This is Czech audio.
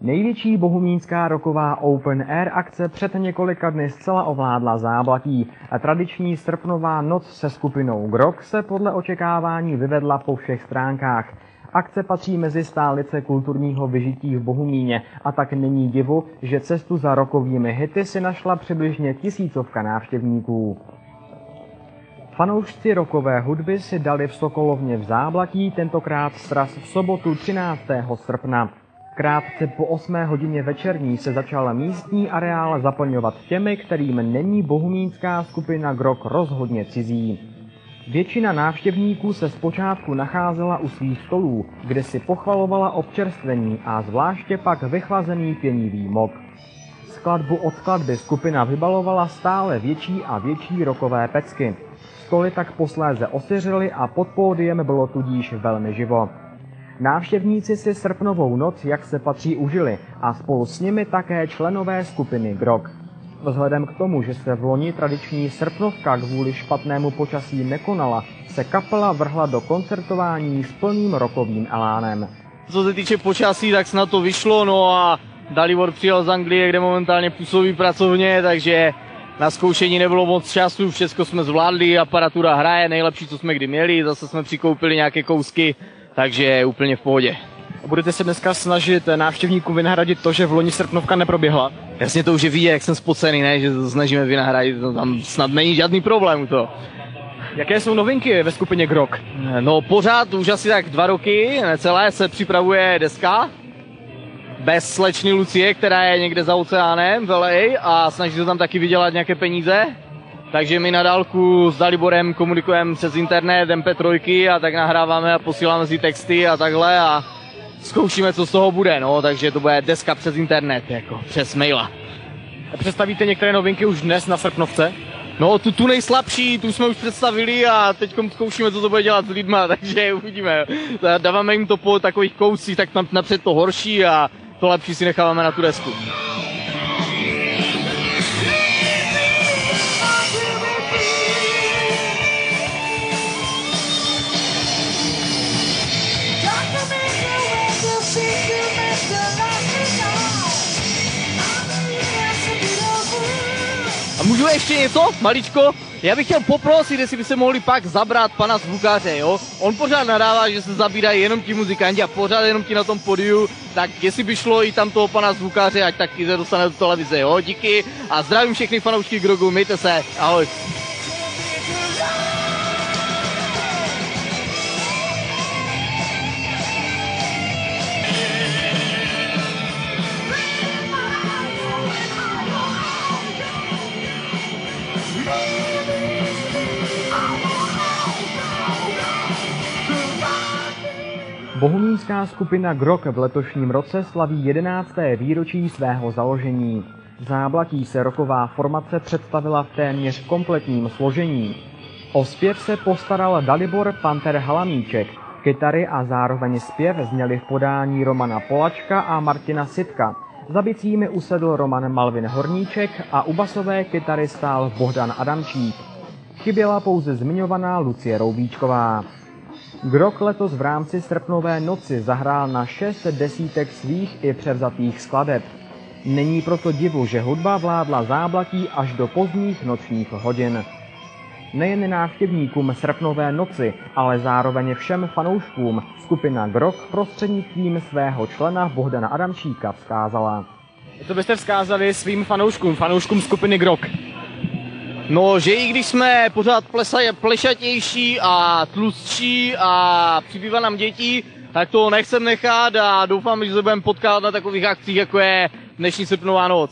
Největší bohumínská rocková open air akce před několika dny zcela ovládla Záblatí a tradiční srpnová noc se skupinou Grog se podle očekávání vyvedla po všech stránkách. Akce patří mezi stálice kulturního vyžití v Bohumíně a tak není divu, že cestu za rockovými hity si našla přibližně 1000 návštěvníků. Fanoušci rockové hudby si dali v Sokolovně v Záblatí tentokrát sraz v sobotu 13. srpna. Krátce po 8. hodině večerní se začal místní areál zaplňovat těmi, kterým není bohumínská skupina Grog rozhodně cizí. Většina návštěvníků se zpočátku nacházela u svých stolů, kde si pochvalovala občerstvení a zvláště pak vychlazený pěnivý mok. Skladbu od skladby skupina vybalovala stále větší a větší rockové pecky. Stoly tak posléze osiřily a pod pódiem bylo tudíž velmi živo. Návštěvníci si srpnovou noc, jak se patří, užili a spolu s nimi také členové skupiny Grog. Vzhledem k tomu, že se v loni tradiční srpnovka kvůli špatnému počasí nekonala, se kapela vrhla do koncertování s plným rockovým elánem. Co se týče počasí, tak snad to vyšlo, no a Dalibor přijel z Anglie, kde momentálně působí pracovně, takže na zkoušení nebylo moc času, všechno jsme zvládli, aparatura hraje, nejlepší, co jsme kdy měli, zase jsme přikoupili nějaké kousky, takže je úplně v pohodě. Budete se dneska snažit návštěvníkům vynahradit to, že v loni srpnovka neproběhla? Jasně, to už je vidět, jak jsem spocený, ne? Že to snažíme vynahradit, to tam snad není žádný problém u toho. Jaké jsou novinky ve skupině Grog? No pořád, už asi tak 2 roky, necelé, se připravuje deska. Bez slečny Lucie, která je někde za oceánem v LA a snaží se tam taky vydělat nějaké peníze. Takže my na dálku s Daliborem komunikujeme přes internet, MP3 a tak nahráváme a posíláme si texty a takhle a zkoušíme, co z toho bude, no, takže to bude deska přes internet, jako přes maila. Představíte některé novinky už dnes na srpnovce? No, tu nejslabší, tu jsme už představili a teď zkoušíme, co to bude dělat s lidma, takže uvidíme. Dáváme jim to po takových kouscích, tak napřed to horší a to lepší si necháváme na tu desku. A můžu ještě něco, maličko? Já bych chtěl poprosit, jestli by se mohli pak zabrat pana zvukaře, jo? On pořád nadává, že se zabírají jenom ti muzikanti a pořád jenom ti na tom podiu, tak jestli by šlo i tam toho pana zvukaře, ať taky se dostane do televize, jo? Díky a zdravím všechny fanoušky Grogu, mějte se, ahoj. Bohumínská skupina Grog v letošním roce slaví 11. výročí svého založení. V Záblatí se rocková formace představila v téměř kompletním složení. O zpěv se postaral Dalibor Panter Halamíček. Kytary a zároveň zpěv zněly v podání Romana Polačka a Martina Sitka. Za bicími usedl Roman Malvin Horníček a u basové kytary stál Bohdan Adamčík. Chyběla pouze zmiňovaná Lucie Roubíčková. Grog letos v rámci srpnové noci zahrál na 6 desítek svých i převzatých skladeb. Není proto divu, že hudba vládla Záblatí až do pozdních nočních hodin. Nejen návštěvníkům srpnové noci, ale zároveň všem fanouškům skupina Grog prostřednictvím svého člena Bohdana Adamčíka vzkázala. Co byste vzkázali svým fanouškům skupiny Grog? No, že i když jsme pořád plešatější a tlustší a přibývá nám dětí, tak to nechcem nechat a doufám, že se budeme potkávat na takových akcích, jako je dnešní srpnová noc.